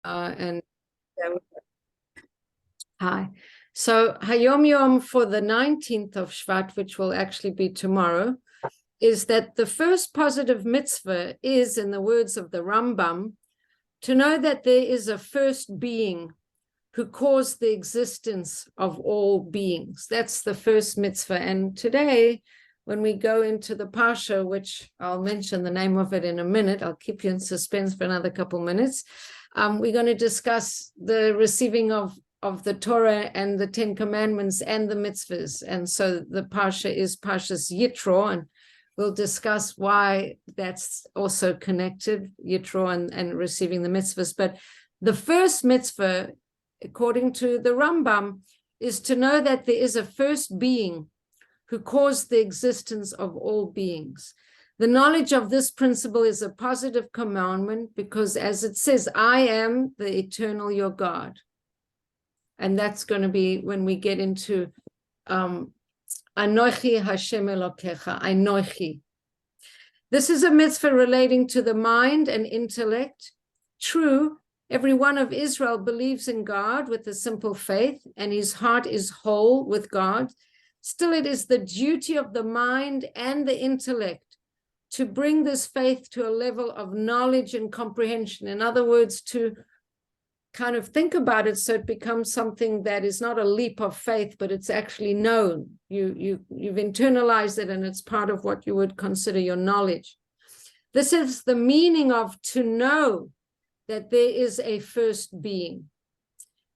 And hi. So Hayom Yom for the 19th of Shvat, which will actually be tomorrow, is that the first positive mitzvah is, in the words of the Rambam, to know that there is a first being who caused the existence of all beings. That's the first mitzvah. And today, when we go into the Parsha, which I'll mention the name of it in a minute, I'll keep you in suspense for another couple minutes, we're going to discuss the receiving of the Torah and the Ten Commandments and the mitzvahs. And so the Parsha is Parshas Yitro, and we'll discuss why that's also connected, Yitro and receiving the mitzvahs. But the first mitzvah, according to the Rambam, is to know that there is a first being who caused the existence of all beings. The knowledge of this principle is a positive commandment because, as it says, I am the eternal your God. And that's going to be when we get into Anochi Hashem Elokecha, Anochi. This is a mitzvah relating to the mind and intellect. True, every one of Israel believes in God with a simple faith, and his heart is whole with God. Still, it is the duty of the mind and the intellect to bring this faith to a level of knowledge and comprehension. In other words, to kind of think about it so it becomes something that is not a leap of faith, but it's actually known. You've internalized it, and it's part of what you would consider your knowledge. This is the meaning of to know that there is a first being.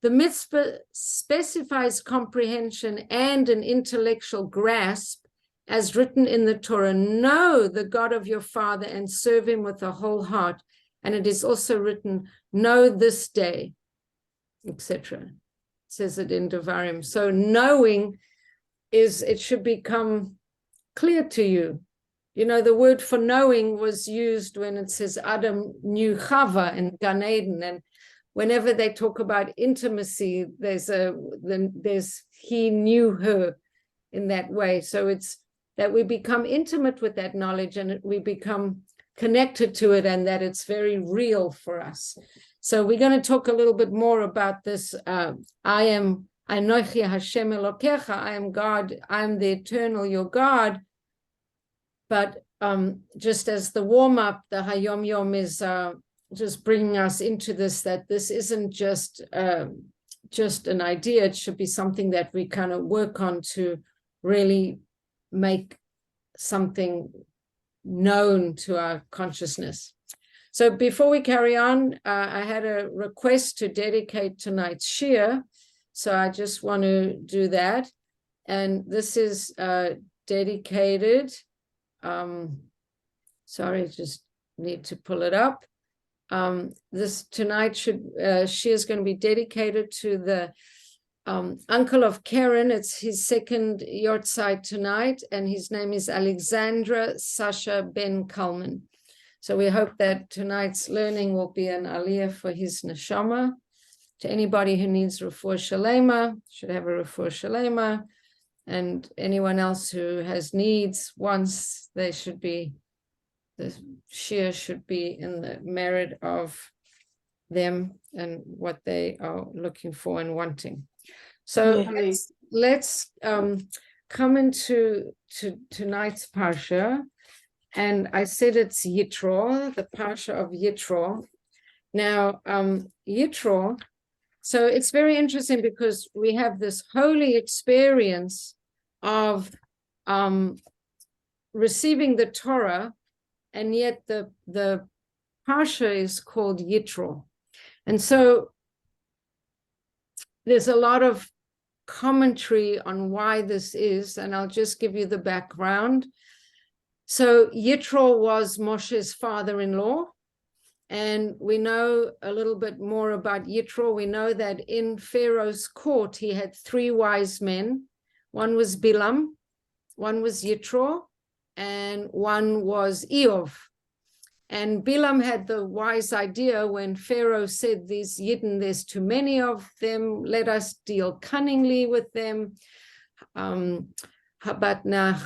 The mitzvah specifies comprehension and an intellectual grasp, as written in the Torah. Know the God of your father and serve him with a whole heart. And it is also written, know this day, etc. It says it in Devarim. So knowing it should become clear to you. You know, the word for knowing was used when it says Adam knew Chava in Gan Eden, and whenever they talk about intimacy, there's he knew her in that way. So it's that we become intimate with that knowledge, and we become connected to it, and that it's very real for us. So we're going to talk a little bit more about this. I am Anochi Hashem Elokecha. I am God. I am the eternal your God. But just as the warm-up, the Hayom Yom is just bringing us into this, that this isn't just an idea. It should be something that we kind of work on to really make something known to our consciousness. So before we carry on, I had a request to dedicate tonight's shir. So I just want to do that. And this is dedicated. Sorry, just need to pull it up. This tonight shir is going to be dedicated to the uncle of Karen. It's his second yortzeit tonight, and his name is Alexandra Sasha Ben Kalman. So we hope that tonight's learning will be an aliyah for his neshama. To anybody who needs refuah shalema, should have a refuah shalema, and anyone else who has needs, wants, the shir should be in the merit of them and what they are looking for and wanting. So let's come into tonight's Parsha. And I said it's Yitro, the Parsha of Yitro. Now, Yitro, so it's very interesting because we have this holy experience of receiving the Torah, and yet the Parsha is called Yitro. And so there's a lot of commentary on why this is, and I'll just give you the background. So Yitro was Moshe's father-in-law, and we know a little bit more about Yitro. We know that in Pharaoh's court, he had three wise men. One was Bilam, one was Yitro, and one was Eov. And Bilam had the wise idea when Pharaoh said, these Yidden, there's too many of them, let us deal cunningly with them. but now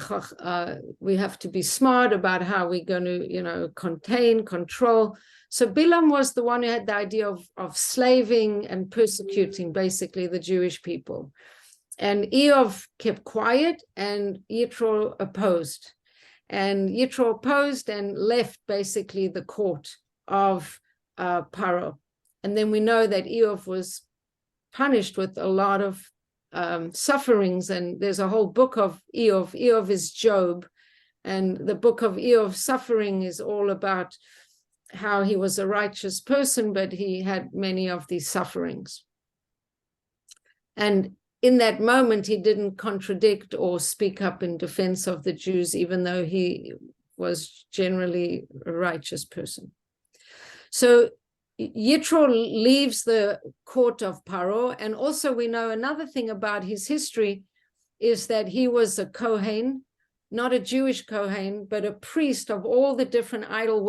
we have to be smart about how we're going to, contain, control. So Bilam was the one who had the idea of slaving and persecuting basically the Jewish people. And Eov kept quiet, and Yitro opposed. And Yitro opposed and left basically the court of Paro. And then we know that Eov was punished with a lot of sufferings, and there's a whole book of Eov. Eov is Job, and the book of Eov suffering is all about how he was a righteous person, but he had many of these sufferings. And in that moment, he didn't contradict or speak up in defense of the Jews, even though he was generally a righteous person. So Yitro leaves the court of Paro, and also we know another thing about his history is that he was a Kohen, not a Jewish Kohen, but a priest of all the different idol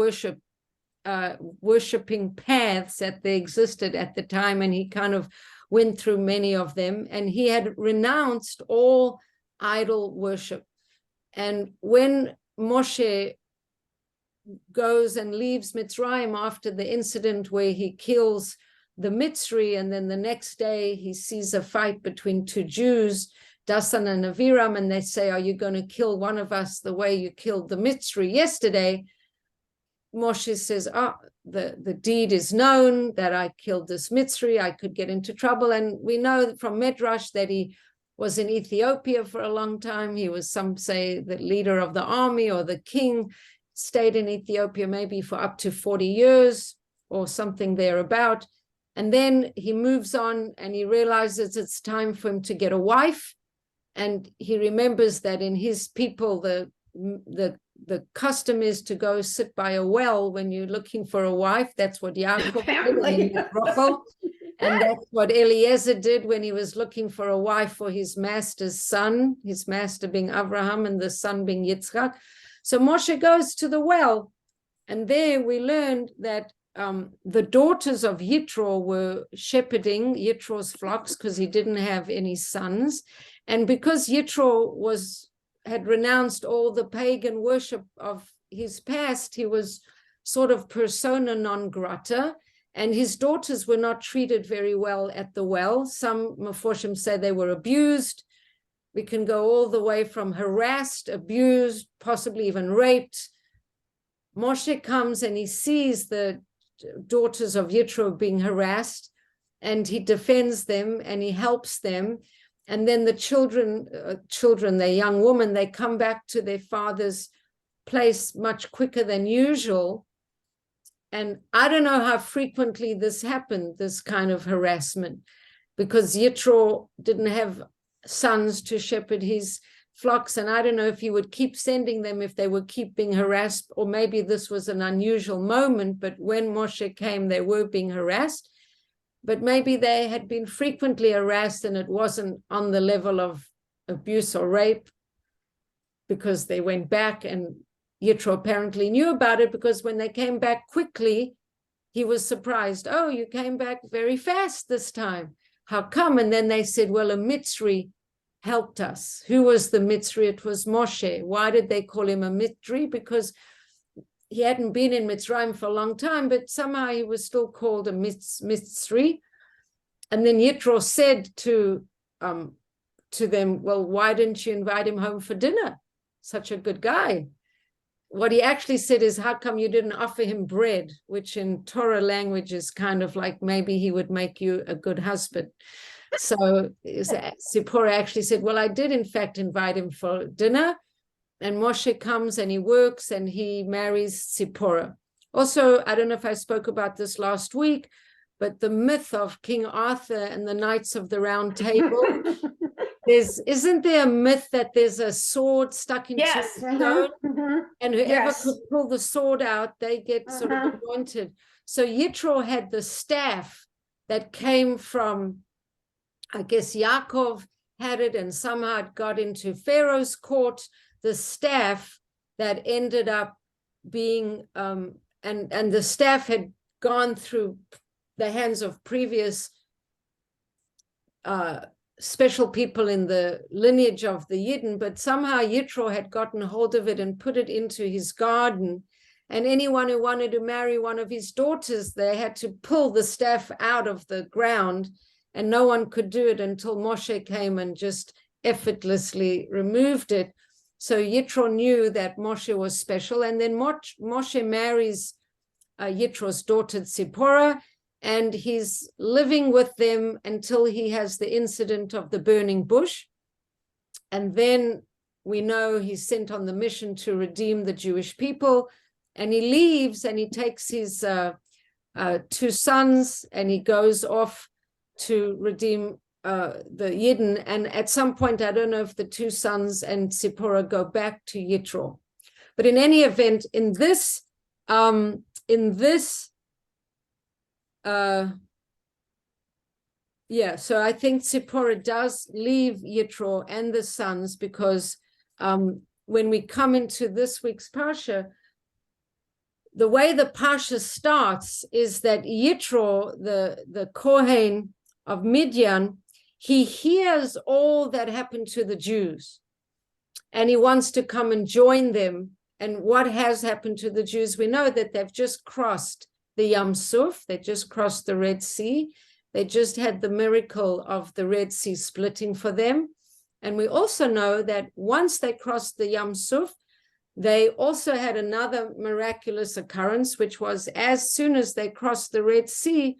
worshipping paths that they existed at the time, and he kind of went through many of them, and he had renounced all idol worship. And when Moshe goes and leaves Mitzrayim after the incident where he kills the Mitzri, and then the next day he sees a fight between two Jews, Dasan and Aviram, and they say, are you going to kill one of us the way you killed the Mitzri yesterday? Moshe says, the deed is known that I killed this Mitzri, I could get into trouble. And we know from Midrash that he was in Ethiopia for a long time. He was, some say, the leader of the army or the king, stayed in Ethiopia maybe for up to 40 years or something thereabout. And then he moves on and he realizes it's time for him to get a wife. And he remembers that in his people, the custom is to go sit by a well when you're looking for a wife. That's what Yaakov did. And that's what Eliezer did when he was looking for a wife for his master's son, his master being Abraham and the son being Yitzchak. So Moshe goes to the well, and there we learned that the daughters of Yitro were shepherding Yitro's flocks because he didn't have any sons. And because Yitro had renounced all the pagan worship of his past, he was sort of persona non grata, and his daughters were not treated very well at the well. Some Meforshim say they were abused. We can go all the way from harassed, abused, possibly even raped. Moshe comes and he sees the daughters of Yitro being harassed, and he defends them and he helps them. And then the children, the young women, they come back to their father's place much quicker than usual. And I don't know how frequently this happened, this kind of harassment, because Yitro didn't have sons to shepherd his flocks, and I don't know if he would keep sending them if they would keep being harassed, or maybe this was an unusual moment, but when Moshe came, they were being harassed. But maybe they had been frequently harassed and it wasn't on the level of abuse or rape, because they went back, and Yitro apparently knew about it, because when they came back quickly, he was surprised. Oh, you came back very fast this time. How come? And then they said, well, a Mitzri helped us. Who was the Mitzri? It was Moshe. Why did they call him a Mitzri? Because he hadn't been in Mitzrayim for a long time, but somehow he was still called a Mitzri. And then Yitro said to them, well, why didn't you invite him home for dinner? Such a good guy. What he actually said is, how come you didn't offer him bread, which in Torah language is kind of like, maybe he would make you a good husband. So Zipporah actually said, well, I did in fact invite him for dinner. And Moshe comes and he works and he marries Zipporah. Also, I don't know if I spoke about this last week, but the myth of King Arthur and the Knights of the Round Table. Isn't there a myth that there's a sword stuck into a stone, and whoever could pull the sword out, they get sort of anointed. So Yitro had the staff that came from, I guess Yaakov had it, and somehow it got into Pharaoh's court, the staff that ended up being, and the staff had gone through the hands of previous special people in the lineage of the Yidden, but somehow Yitro had gotten hold of it and put it into his garden. And anyone who wanted to marry one of his daughters, they had to pull the staff out of the ground, and no one could do it until Moshe came and just effortlessly removed it. So Yitro knew that Moshe was special. And then Moshe marries Yitro's daughter Tzipporah, and he's living with them until he has the incident of the burning bush. And then we know he's sent on the mission to redeem the Jewish people, and he leaves and he takes his 2 sons and he goes off to redeem the Yidden. And at some point, I don't know if the 2 sons and Tzipporah go back to Yitro. But in any event, in this so I think Tzipporah does leave Yitro and the sons, because when we come into this week's Parsha, the way the Parsha starts is that Yitro, the Kohen of Midian, he hears all that happened to the Jews, and he wants to come and join them. And what has happened to the Jews? We know that they've just crossed the Yam Suf, they just crossed the Red Sea. They just had the miracle of the Red Sea splitting for them. And we also know that once they crossed the Yam Suf, they also had another miraculous occurrence, which was as soon as they crossed the Red Sea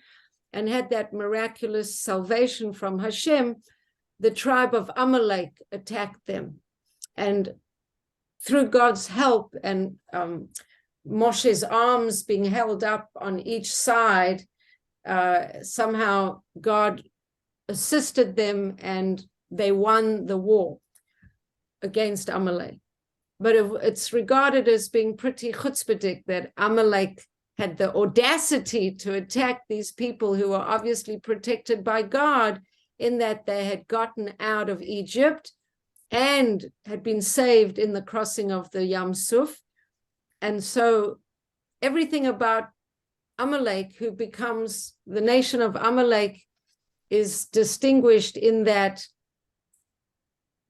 and had that miraculous salvation from Hashem, the tribe of Amalek attacked them. And through God's help and Moshe's arms being held up on each side, somehow God assisted them and they won the war against Amalek. But it's regarded as being pretty chutzpahdik that Amalek had the audacity to attack these people who were obviously protected by God, in that they had gotten out of Egypt and had been saved in the crossing of the Yam Suf. And so everything about Amalek, who becomes the nation of Amalek, is distinguished in that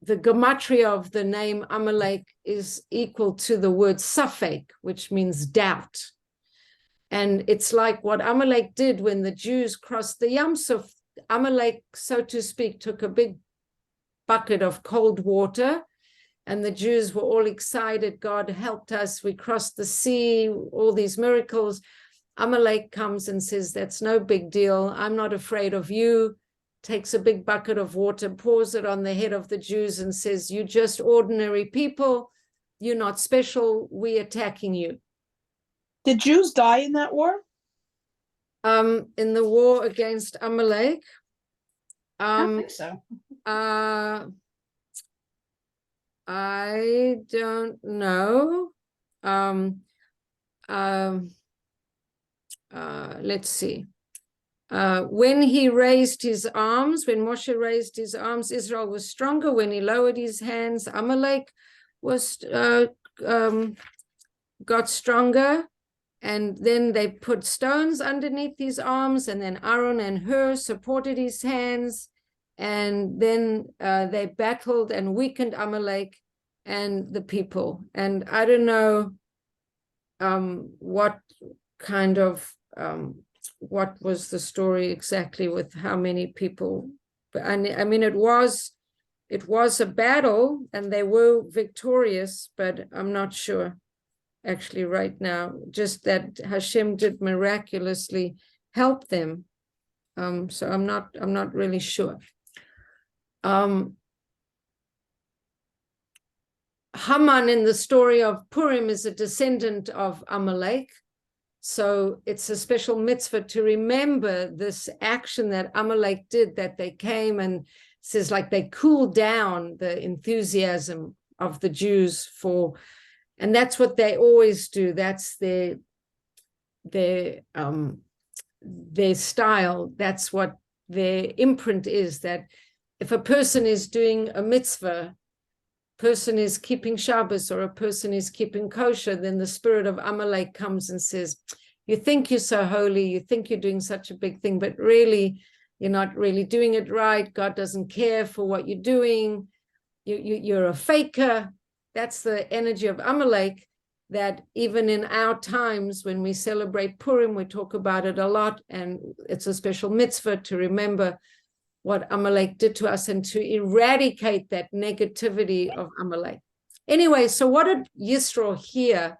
the gematria of the name Amalek is equal to the word Safek, which means doubt. And it's like what Amalek did when the Jews crossed the Yam Suf. Amalek, so to speak, took a big bucket of cold water, and the Jews were all excited. God helped us. We crossed the sea, all these miracles. Amalek comes and says, that's no big deal. I'm not afraid of you. Takes a big bucket of water, pours it on the head of the Jews and says, you're just ordinary people. You're not special. We're attacking you. Did Jews die in that war? In the war against Amalek? I don't think so. I don't know. Let's see. When he raised his arms, when Moshe raised his arms, Israel was stronger. When he lowered his hands, Amalek was got stronger. And then they put stones underneath his arms, and then Aaron and Hur supported his hands. And then they battled and weakened Amalek and the people. And I don't know what kind of what was the story exactly with how many people. But I mean, it was a battle and they were victorious, but I'm not sure actually right now, just that Hashem did miraculously help them. So I'm not really sure. Haman in the story of Purim is a descendant of Amalek. So it's a special mitzvah to remember this action that Amalek did, that they came and says like they cooled down the enthusiasm of the Jews for, and that's what they always do. That's their style. That's what their imprint is, that if a person is doing a mitzvah, person is keeping Shabbos, or a person is keeping kosher, then the spirit of Amalek comes and says, you think you're so holy, you think you're doing such a big thing, but really you're not really doing it right. God doesn't care for what you're doing. You're a faker. That's the energy of Amalek, that even in our times when we celebrate Purim, we talk about it a lot, and it's a special mitzvah to remember what Amalek did to us and to eradicate that negativity of Amalek. Anyway, so what did Yisro hear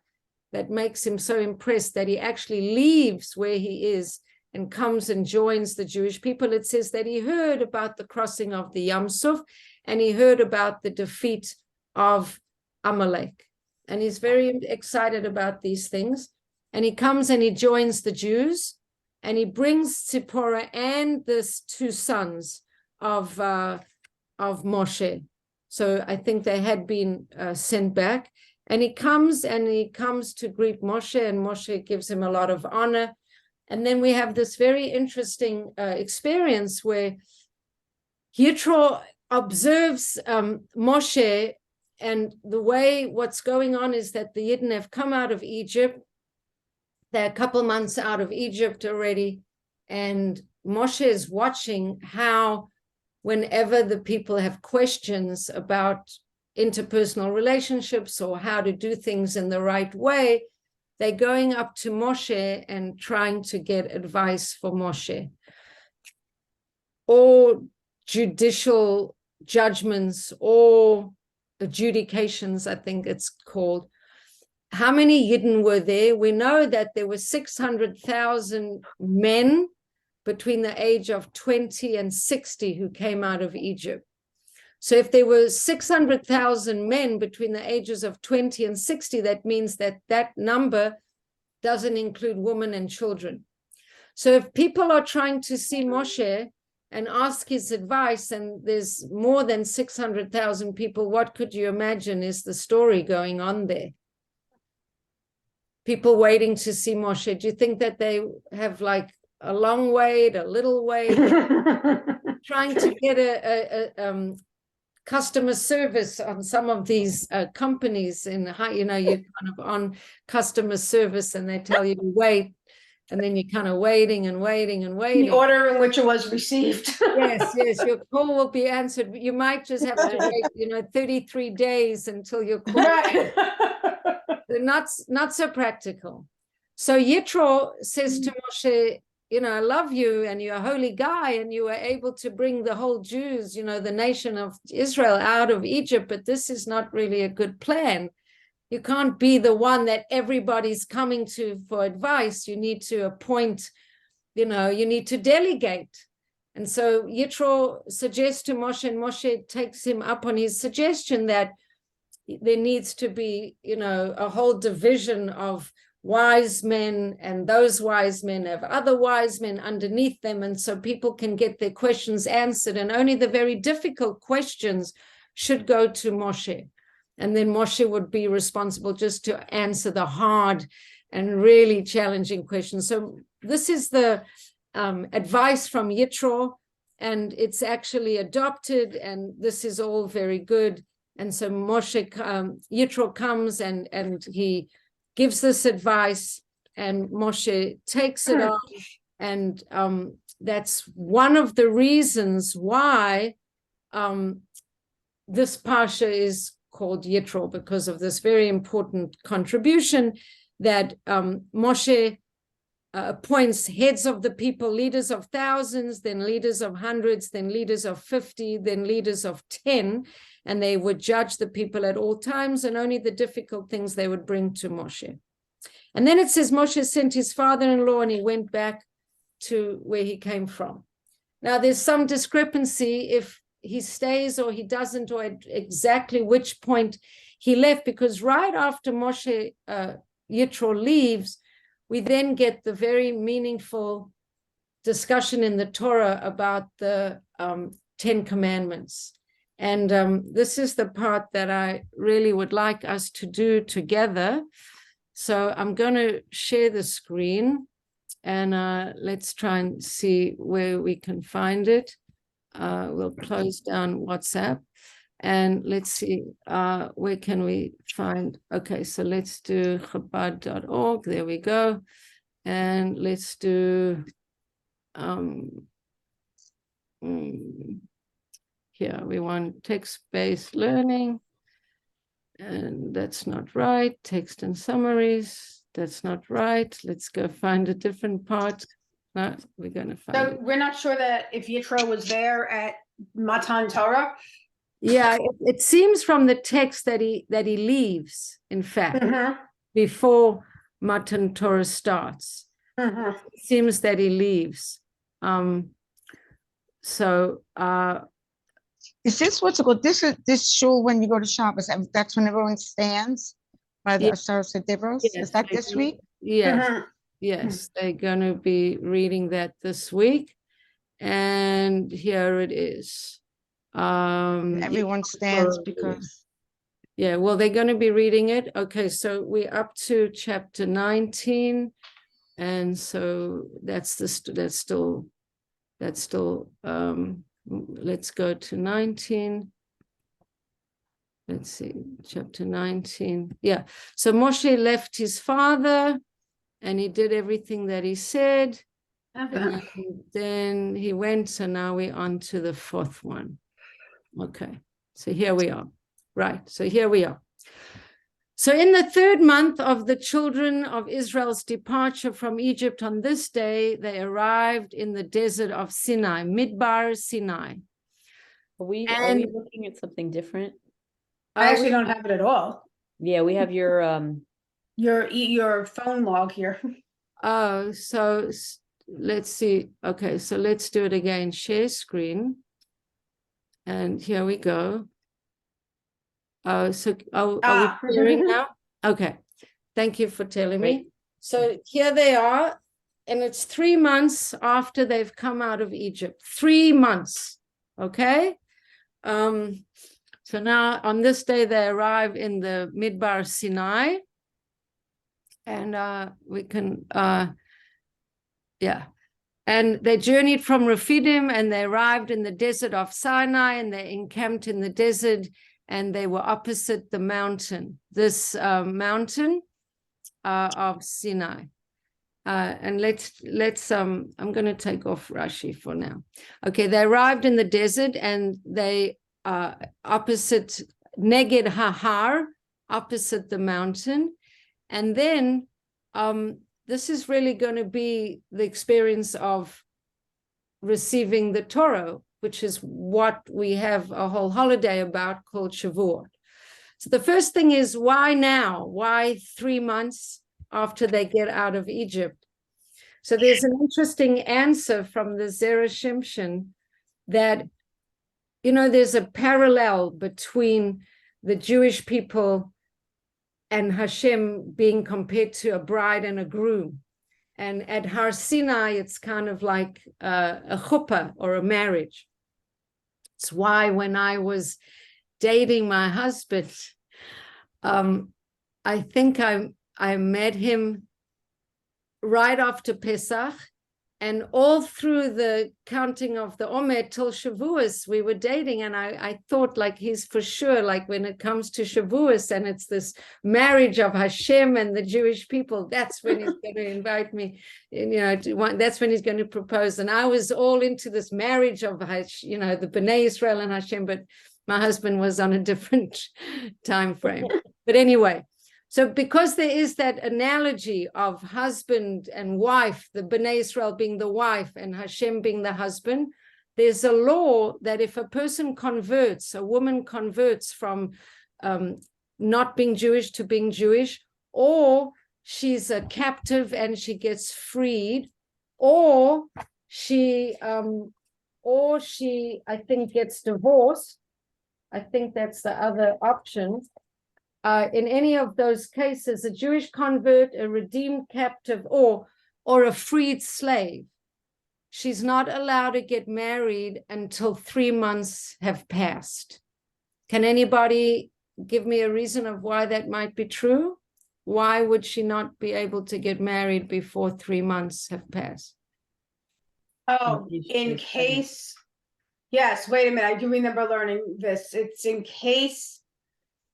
that makes him so impressed that he actually leaves where he is and comes and joins the Jewish people? It says that he heard about the crossing of the Yam Suf, and he heard about the defeat of Amalek. And he's very excited about these things. And he comes and he joins the Jews, and he brings Tzipporah and the two sons of Moshe. So I think they had been sent back. And he comes to greet Moshe, and Moshe gives him a lot of honor. And then we have this very interesting experience where Yitro observes Moshe, and the way what's going on is that the Yidden have come out of Egypt. They're a couple months out of Egypt already, and Moshe is watching how whenever the people have questions about interpersonal relationships or how to do things in the right way, they're going up to Moshe and trying to get advice for Moshe. Or judicial judgments or adjudications, I think it's called. How many Yidden were there? We know that there were 600,000 men between the age of 20 and 60 who came out of Egypt. So if there were 600,000 men between the ages of 20 and 60, that means that that number doesn't include women and children. So if people are trying to see Moshe and ask his advice, and there's more than 600,000 people, what could you imagine is the story going on there? People waiting to see Moshe. Do you think that they have like a long wait, a little wait, trying to get a customer service on some of these companies in high, you're kind of on customer service and they tell you to wait, and then you're kind of waiting and waiting and waiting. The order in which it was received. Yes, your call will be answered. You might just have to wait, 33 days until your call. Right. They're not so practical. So Yitro says to Moshe, I love you and you're a holy guy and you were able to bring the whole Jews, the nation of Israel out of Egypt, but this is not really a good plan. You can't be the one that everybody's coming to for advice. You need to appoint, you need to delegate. And so Yitro suggests to Moshe, and Moshe takes him up on his suggestion that there needs to be, a whole division of wise men, and those wise men have other wise men underneath them, and so people can get their questions answered, and only the very difficult questions should go to Moshe, and then Moshe would be responsible just to answer the hard and really challenging questions. So this is the advice from Yitro, and it's actually adopted, and this is all very good. And so Yitro comes and he gives this advice, and Moshe takes it on. And that's one of the reasons why this Parsha is called Yitro, because of this very important contribution that Moshe appoints heads of the people, leaders of thousands, then leaders of hundreds, then leaders of 50, then leaders of 10, and they would judge the people at all times, and only the difficult things they would bring to Moshe. And then it says Moshe sent his father-in-law and he went back to where he came from. Now there's some discrepancy if he stays or he doesn't, or at exactly which point he left, because right after Moshe Yitro leaves, we then get the very meaningful discussion in the Torah about the 10 Commandments. And this is the part that I really would like us to do together. So I'm going to share the screen, and let's try and see where we can find it. We'll close down WhatsApp, and let's see, where can we find? Okay, so let's do chabad.org. There we go. And let's do here we want text-based learning, and that's not right. Text and summaries, that's not right. Let's go find a different part. No, we're going to find So it. we're not sure that if Yitro was there at Matan Torah. Yeah, it seems from the text that he leaves, in fact, before Matan Torah starts. It seems that he leaves. So Is this what's it called? This shul when you go to Shabbos, that's when everyone stands by the Yeah. Asaros Dibros? yes, Is that they're this gonna- week? Yes, yes, they're going to be reading that this week, and here it is. Everyone stands because Yeah, well, they're going to be reading it. Okay, so we're up to chapter 19, and so that's still let's go to 19. Let's see, chapter 19. Yeah, so Moshe left his father and he did everything that he said. And then he went, so now we're on to the fourth one. Okay, so here we are. Right, so here we are. So in the third month of the children of Israel's departure from Egypt, on this day, they arrived in the desert of Sinai, Midbar Sinai. Are we And- looking at something different? I actually don't have it at all. Yeah, we have your Your phone log here. Oh, so let's see. Okay, so let's do it again. Share screen. And here we go. So are we sharing now? Okay, thank you for telling me. Great. So here they are, and it's 3 months after they've come out of Egypt. 3 months, okay? So now on this day they arrive in the Midbar Sinai, and we can, yeah. And they journeyed from Rephidim, and they arrived in the desert of Sinai, and they encamped in the desert, and they were opposite the mountain, this mountain of Sinai. And let's I'm going to take off Rashi for now. Okay, they arrived in the desert, and they opposite Neged Hahar, opposite the mountain. And then this is really going to be the experience of receiving the Torah, which is what we have a whole holiday about called Shavuot. So the first thing is, why now? Why 3 months after they get out of Egypt? So there's an interesting answer from the Zera Shimshon that, you know, there's a parallel between the Jewish people and Hashem being compared to a bride and a groom. And at Har Sinai, it's kind of like a chuppah or a marriage. It's why when I was dating my husband, I think I met him right after Pesach, and all through the counting of the Omer till Shavuos, we were dating, and I thought, like, he's for sure, like, when it comes to Shavuos and it's this marriage of Hashem and the Jewish people, that's when he's going to invite me, and, you know, that's when he's going to propose. And I was all into this marriage of, you know, the Bnei Israel and Hashem, but my husband was on a different time frame. But anyway, so because there is that analogy of husband and wife, the Bnei Israel being the wife and Hashem being the husband, there's a law that if a person converts, a woman converts from not being Jewish to being Jewish, or she's a captive and she gets freed, or she I think gets divorced. I think that's the other option. In any of those cases, a Jewish convert, a redeemed captive, or a freed slave, she's not allowed to get married until 3 months have passed. Can anybody give me a reason of why that might be true? Why would she not be able to get married before 3 months have passed? Oh, in case, yes, wait a minute, I do remember learning this. It's in case,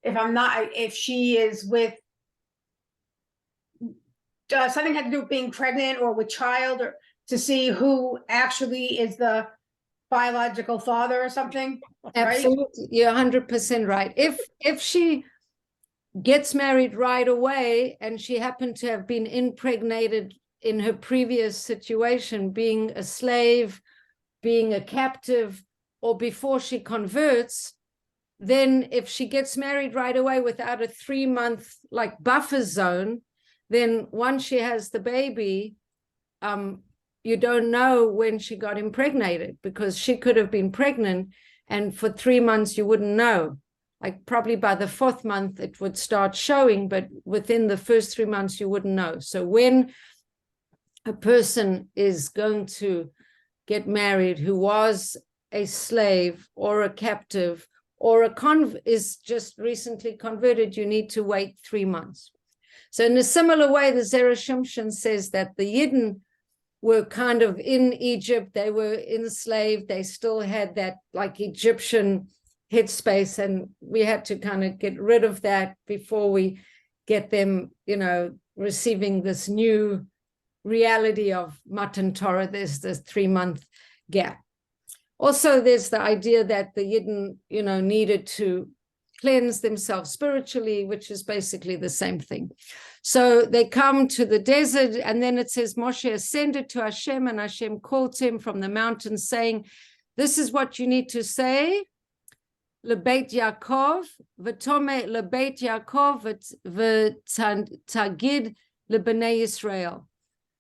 if she is with, something had to do with being pregnant or with child, or to see who actually is the biological father or something. Right? Absolutely, you're 100% right. If she gets married right away and she happened to have been impregnated in her previous situation, being a slave, being a captive, or before she converts, then if she gets married right away without a 3-month like buffer zone, then once she has the baby, you don't know when she got impregnated, because she could have been pregnant and for 3 months you wouldn't know. Like probably by the 4th month it would start showing, but within the first 3 months you wouldn't know. So when a person is going to get married who was a slave or a captive or is just recently converted, you need to wait 3 months. So in a similar way, the Zera Shimshon says that the Yidden were kind of in Egypt, they were enslaved, they still had that like Egyptian headspace, and we had to kind of get rid of that before we get them, receiving this new reality of Matan Torah. There's this 3-month gap. Also, there's the idea that the Yidden, needed to cleanse themselves spiritually, which is basically the same thing. So they come to the desert, and then it says Moshe ascended to Hashem, and Hashem called him from the mountain, saying, this is what you need to say, Lebeit Yaakov, v'tome Lebeit Yaakov, v'tagid lebnei Yisrael.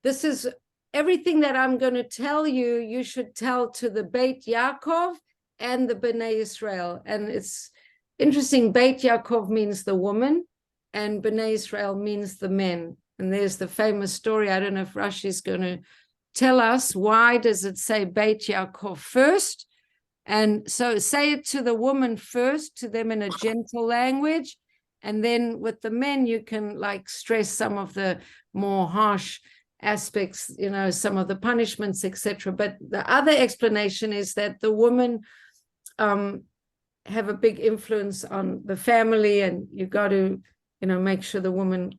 This is everything that I'm going to tell you, you should tell to the Beit Yaakov and the Bnei Israel. And it's interesting, Beit Yaakov means the woman, and Bnei Israel means the men. And there's the famous story, I don't know if Rashi is going to tell us, why does it say Beit Yaakov first? And so say it to the woman first, to them in a gentle language, and then with the men you can like stress some of the more harsh aspects, some of the punishments, etc. But the other explanation is that the women have a big influence on the family, and you got to, make sure the women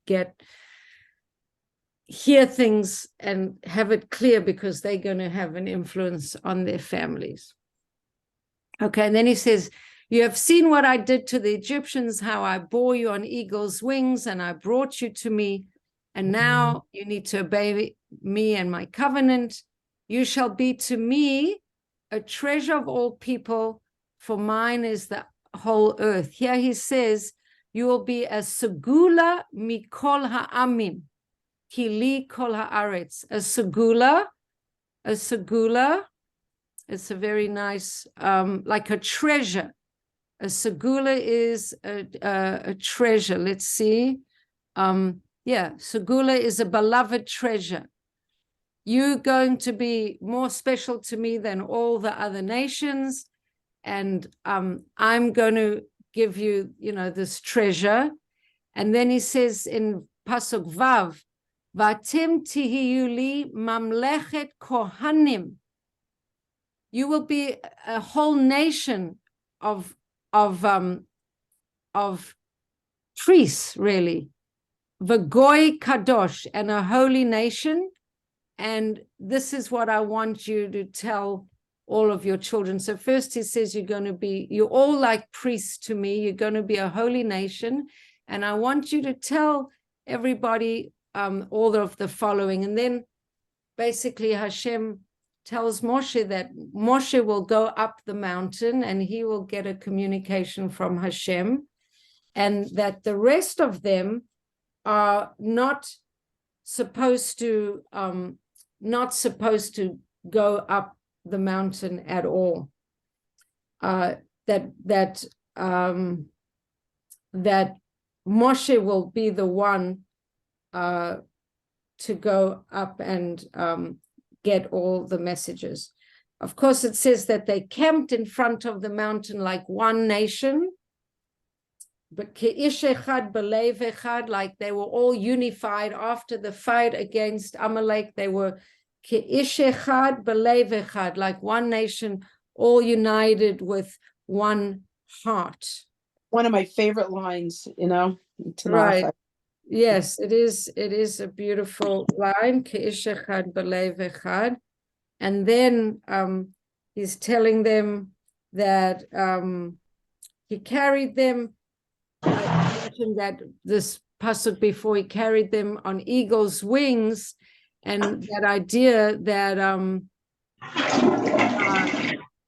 hear things and have it clear, because they're going to have an influence on their families. Okay, and then he says, you have seen what I did to the Egyptians, how I bore you on eagle's wings, and I brought you to me. And now you need to obey me and my covenant. You shall be to me a treasure of all people, for mine is the whole earth. Here he says, you will be a segula mikol ha'amim, kili kol ha'aretz. A segula, it's a very nice, like a treasure. A segula is a treasure. Let's see. Segula is a beloved treasure. You're going to be more special to me than all the other nations. And I'm going to give you, this treasure. And then he says in Pasuk Vav, Vatem tihiyu li mamlechet kohanim. You will be a whole nation of priests, really. V'goy kadosh, and a holy nation. And this is what I want you to tell all of your children. So first he says, you're all like priests to me. You're going to be a holy nation. And I want you to tell everybody all of the following. And then basically Hashem tells Moshe that Moshe will go up the mountain and he will get a communication from Hashem, and that the rest of them are not supposed to go up the mountain at all. That Moshe will be the one to go up and get all the messages. Of course, it says that they camped in front of the mountain like one nation, but ke'ish echad belev echad, like they were all unified after the fight against Amalek. They were ke'ish echad belev echad, like one nation, all united with one heart. One of my favorite lines, Tanakh. Right. Yes, it is. It is a beautiful line. Ke'ish echad belev echad. And then he's telling them that he carried them. I mentioned that this pasuk before, he carried them on eagle's wings, and that idea that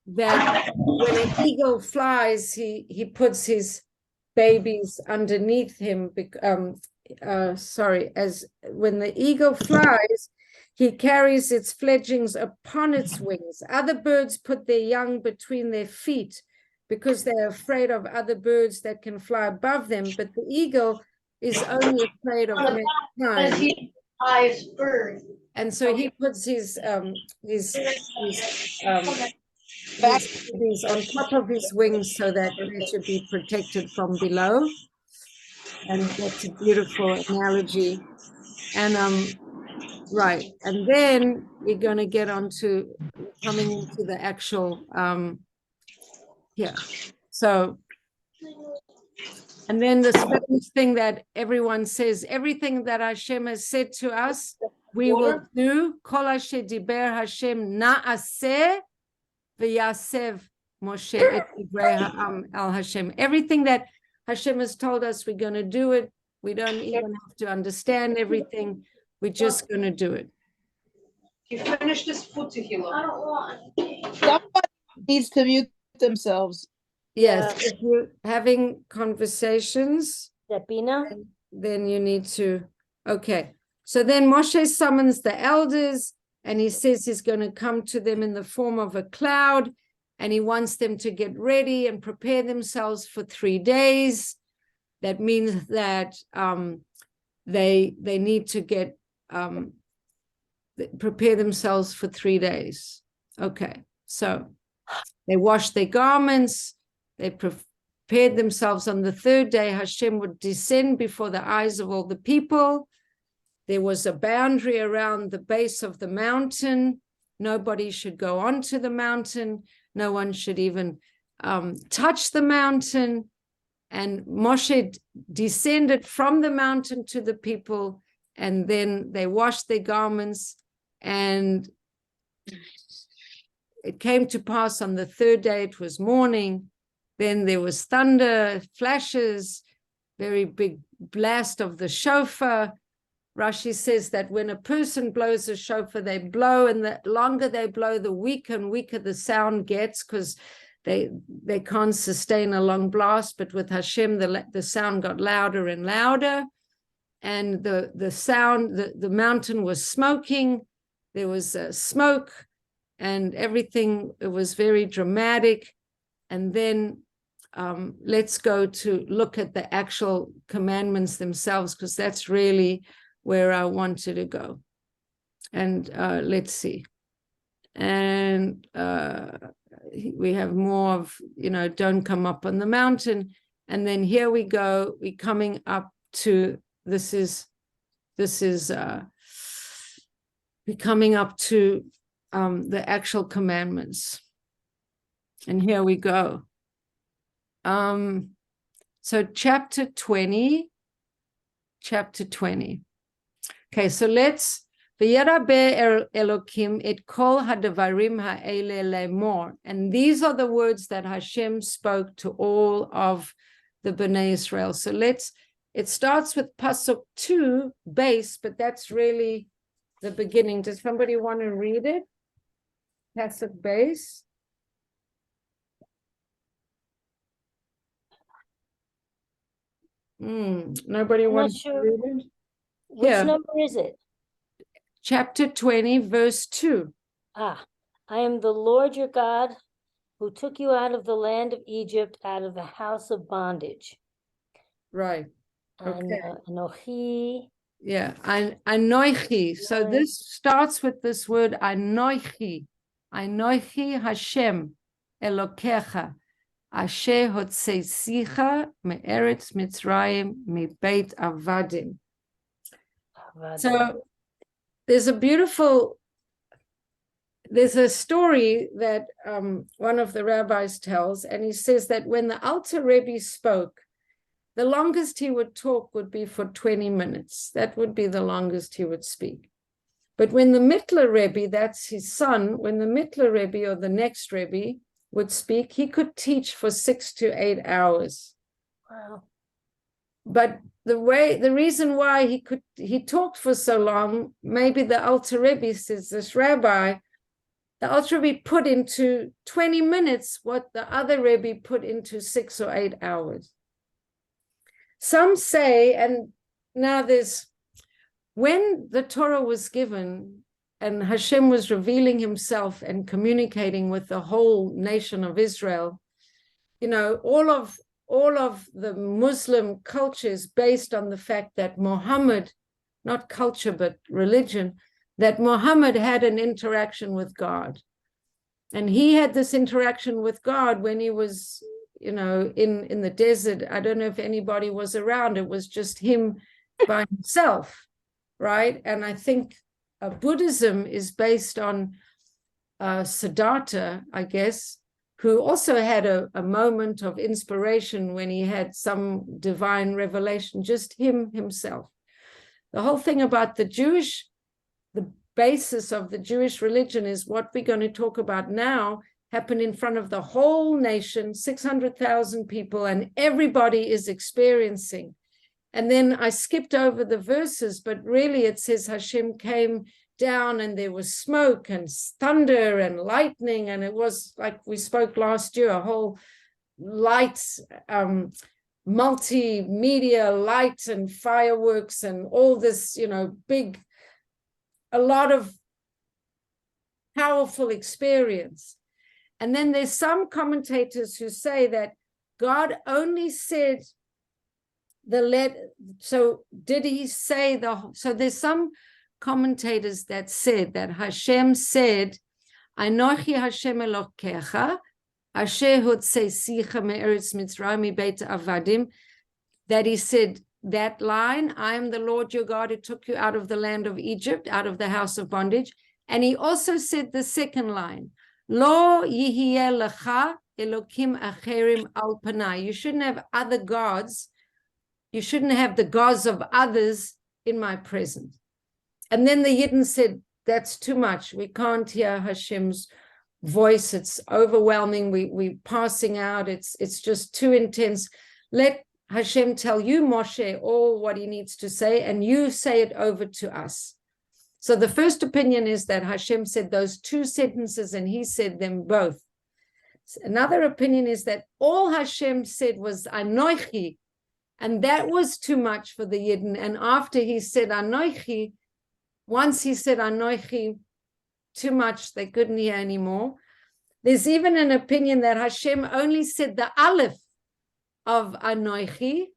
that when an eagle flies, he puts his babies underneath him. As when the eagle flies, he carries its fledglings upon its wings. Other birds put their young between their feet because they're afraid of other birds that can fly above them. But the eagle is only afraid of mankind. And so he puts his babies on top of his wings so that they should be protected from below. And that's a beautiful analogy. And right, and then we're going to get on to coming into the actual so, and then the famous thing that everyone says, everything that Hashem has said to us, we will do. Kol asher diber Hashem na'aseh v'yasev Moshe et divrei ha'am al Hashem. Everything that Hashem has told us, we're going to do it. We don't even have to understand everything. We're just going to do it. You finish this food to heal. I don't want. Somebody needs to mute themselves. Yes, if you're having conversations, Dapina? then you need to, okay. So then Moshe summons the elders, and he says he's going to come to them in the form of a cloud, and he wants them to get ready and prepare themselves for 3 days. That means that they need to get prepare themselves for 3 days. Okay, so they washed their garments. They prepared themselves. On the 3rd day, Hashem would descend before the eyes of all the people. There was a boundary around the base of the mountain. Nobody should go onto the mountain. No one should even touch the mountain. And Moshe descended from the mountain to the people, and then they washed their garments. And it came to pass on the 3rd day, it was morning. Then there was thunder, flashes, very big blast of the shofar. Rashi says that when a person blows a shofar, they blow, and the longer they blow, the weaker and weaker the sound gets, because they can't sustain a long blast. But with Hashem, the sound got louder and louder, and the sound, the mountain was smoking. There was smoke and everything. It was very dramatic. And then let's go to look at the actual commandments themselves, because that's really where I wanted to go. And let's see. And we have more of, don't come up on the mountain. And then here we go. We're coming up to, we're coming up to the actual commandments. And here we go. So chapter 20. Okay, so let's, V'yarabe Elokim et kol hadavarim ha'ele lemor. And these are the words that Hashem spoke to all of the Bnei Israel. So it starts with Pasuk 2, base, but that's really the beginning. Does somebody want to read it? Pasuk base. Nobody wants to read it? Which number is it? Chapter 20, verse 2. I am the Lord your God, who took you out of the land of Egypt, out of the house of bondage. Right. Okay. Anochi. Yeah, Anochi. So this starts with this word Anochi. Anochi Hashem Elokecha. Asher hotzeisicha me'eretz Mitzrayim mebeit avadim. So there's a story that one of the rabbis tells, and he says that when the Alter Rebbe spoke, the longest he would talk would be for 20 minutes. That would be the longest he would speak. But when the Mittler Rebbe, that's his son, when the Mittler Rebbe or the next Rebbe would speak, he could teach for 6 to 8 hours. Wow. But the reason why he talked for so long, maybe the Alter Rebbe says, this rabbi, the Alter Rebbe put into 20 minutes what the other Rebbe put into 6 or 8 hours. Some say, and now when the Torah was given and Hashem was revealing himself and communicating with the whole nation of Israel, all of the Muslim culture is based on the fact that Muhammad, not culture, but religion, that Muhammad had an interaction with God. And he had this interaction with God when he was, in the desert. I don't know if anybody was around. It was just him by himself, right? And I think Buddhism is based on Siddhartha, I guess, who also had a moment of inspiration when he had some divine revelation, just himself. The whole thing about the basis of the Jewish religion is what we're going to talk about now, happened in front of the whole nation, 600,000 people, and everybody is experiencing. And then I skipped over the verses, but really it says Hashem came down and there was smoke and thunder and lightning, and it was like we spoke last year, a whole lights, multimedia lights and fireworks and all this, a lot of powerful experience. And then there's some commentators who say that God only said so did he say so there's some commentators that said that Hashem said, Anochi Hashem Elokecha, Asher hotzesicha me'eretz Mitzrayim mibeit avadim, that he said that line, I am the Lord your God who took you out of the land of Egypt, out of the house of bondage. And he also said the second line, Lo yihiyeh lecha elokim acherim al panai. You shouldn't have other gods. You shouldn't have the gods of others in my presence. And then the Yidden said, that's too much. We can't hear Hashem's voice. It's overwhelming. We're passing out. It's just too intense. Let Hashem tell you, Moshe, all what he needs to say, and you say it over to us. So the first opinion is that Hashem said those 2 sentences and he said them both. Another opinion is that all Hashem said was Anochi, and that was too much for the Yidden. And after he said Anochi, once he said Anochi, too much, they couldn't hear anymore. There's even an opinion that Hashem only said the Aleph of Anochi,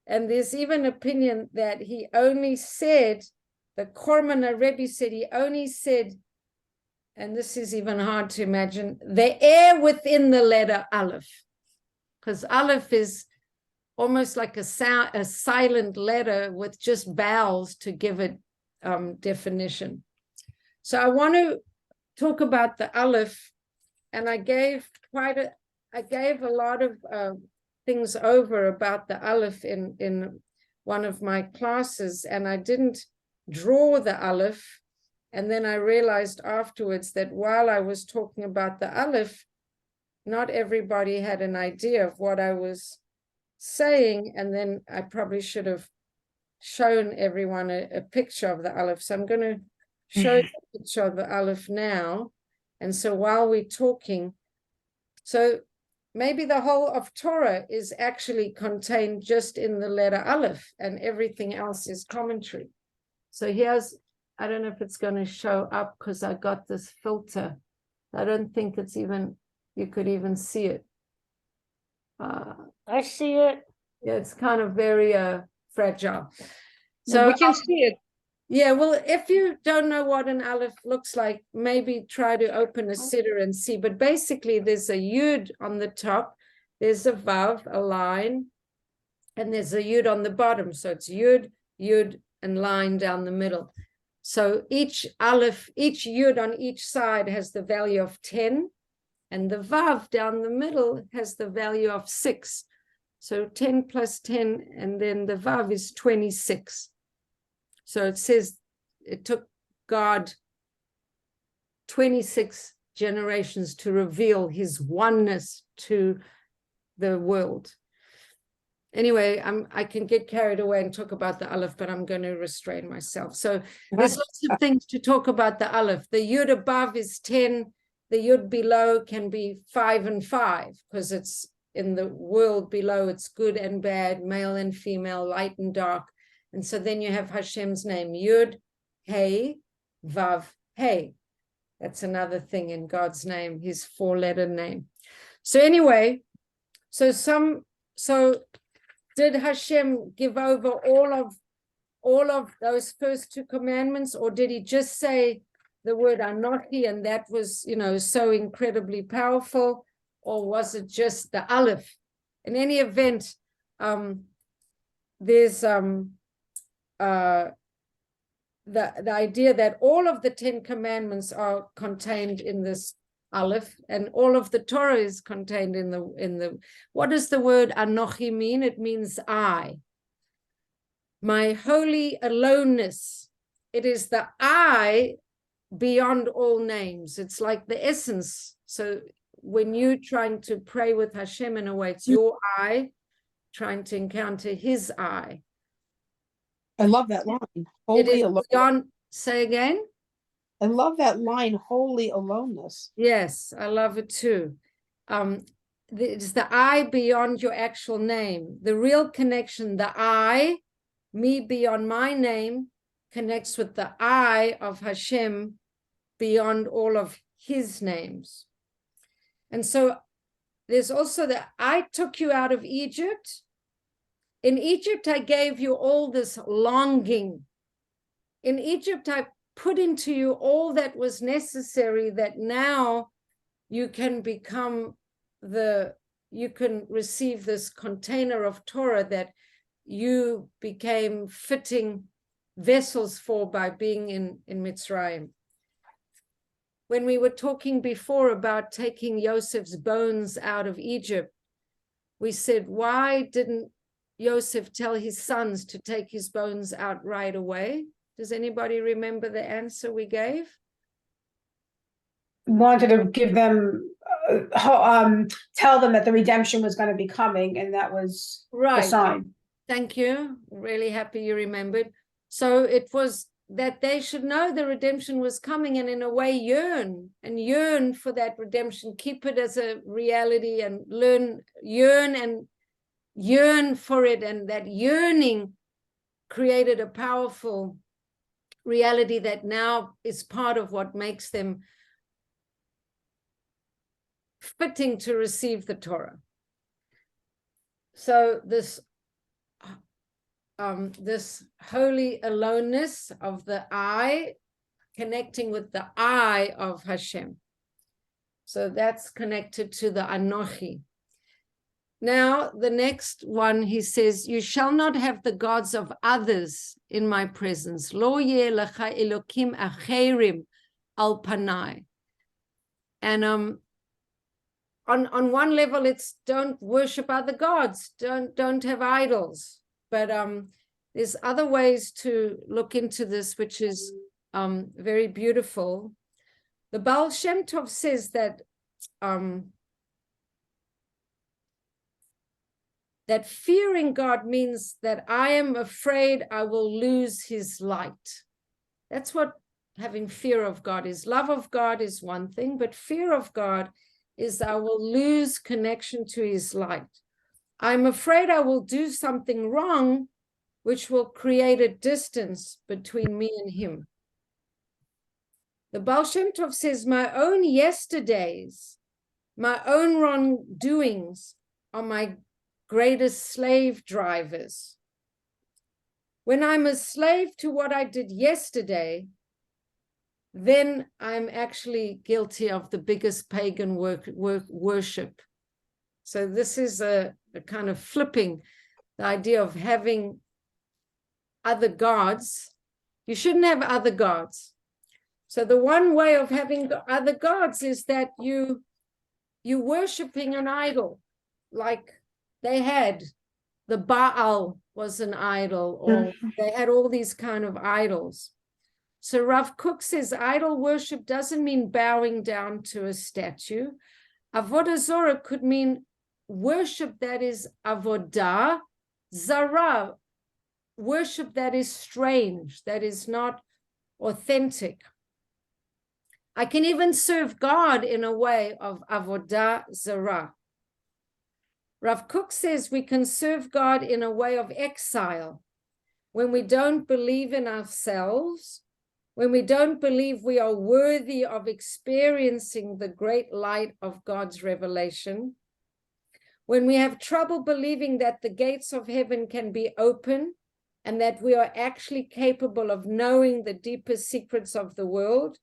and there's even opinion that he only said, the Korman Rebbe said he only said, and this is even hard to imagine, the air within the letter Aleph, because Aleph is almost like a silent letter with just vowels to give it definition. So I want to talk about the Aleph, and I gave a lot of things over about the Aleph in one of my classes, and I didn't draw the Aleph. And then I realized afterwards that while I was talking about the Aleph, not everybody had an idea of what I was saying, and then I probably should have shown everyone a picture of the Aleph. So I'm going to show the picture of the Aleph now. And so while we're talking, so maybe the whole of Torah is actually contained just in the letter Aleph, and everything else is commentary. So here's, I don't know if it's going to show up because I got this filter. I don't think it's even, you could even see it. I see it. Yeah, it's kind of very fragile. So we can see it. Yeah, well, if you don't know what an Aleph looks like, maybe try to open a siddur and see. But basically, there's a Yud on the top, there's a Vav, a line, and there's a Yud on the bottom. So it's Yud, Yud, and line down the middle. So each Aleph, each Yud on each side has the value of 10, and the Vav down the middle has the value of 6. So 10 plus 10, and then the Vav is 26. So it says it took God 26 generations to reveal his oneness to the world. Anyway, I can get carried away and talk about the Aleph, but I'm going to restrain myself. So there's lots of things to talk about the Aleph. The Yud above is 10. The Yud below can be 5 and 5, because it's in the world below, it's good and bad, male and female, light and dark. And so then you have Hashem's name, Yud, Hey, Vav, Hey. That's another thing in God's name, his 4-letter name. So anyway, so did Hashem give over all of those first 2 commandments, or did he just say the word Anochi and that was, so incredibly powerful, or was it just the Aleph? In any event, there's the idea that all of the 10 commandments are contained in this Aleph, and all of the Torah is contained in the what does the word Anochi mean? It means I. My holy aloneness. It is the I beyond all names. It's like the essence. So when you're trying to pray with Hashem in a way, it's your I trying to encounter his I. I love that line. It Holy is alone. beyond, say again? I love that line, holy aloneness. Yes, I love it too. It's the I beyond your actual name. The real connection, the I, me beyond my name, connects with the I of Hashem beyond all of his names. And so there's also the I took you out of Egypt. In Egypt, I gave you all this longing. In Egypt, I put into you all that was necessary, that now you can become you can receive this container of Torah that you became fitting vessels for by being in Mitzrayim. When we were talking before about taking Joseph's bones out of Egypt, we said, why didn't Joseph tell his sons to take his bones out right away? Does anybody remember the answer we gave? Wanted to give them, tell them that the redemption was going to be coming, and that was the Right. sign. Thank you. Really happy you remembered. So it was that they should know the redemption was coming, and in a way yearn for that redemption, keep it as a reality, and yearn for it. And that yearning created a powerful reality that now is part of what makes them fitting to receive the Torah. So this holy aloneness of the I, connecting with the I of Hashem. So that's connected to the Anochi. Now, the next one, he says, you shall not have the gods of others in my presence. Lo yeh lecha elokim acherim al panai. And on one level, it's don't worship other gods, don't have idols. But there's other ways to look into this, which is very beautiful. The Baal Shem Tov says that that fearing God means that I am afraid I will lose his light. That's what having fear of God is. Love of God is one thing, but fear of God is I will lose connection to his light. I'm afraid I will do something wrong, which will create a distance between me and him. The Baal Shem Tov says, my own yesterdays, my own wrongdoings are my greatest slave drivers. When I'm a slave to what I did yesterday, then I'm actually guilty of the biggest pagan worship. So this is a kind of flipping the idea of having other gods. You shouldn't have other gods. So the one way of having other gods is that you're worshiping an idol, like they had. The Baal was an idol, or they had all these kind of idols. So Rav Kook says idol worship doesn't mean bowing down to a statue. Avodah Zorah could mean worship that is avodah zarah, worship that is strange, that is not authentic. I can even serve God in a way of avodah zarah. Rav Kook says we can serve God in a way of exile, when we don't believe in ourselves, when we don't believe we are worthy of experiencing the great light of God's revelation, when we have trouble believing that the gates of heaven can be open and that we are actually capable of knowing the deepest secrets of the world.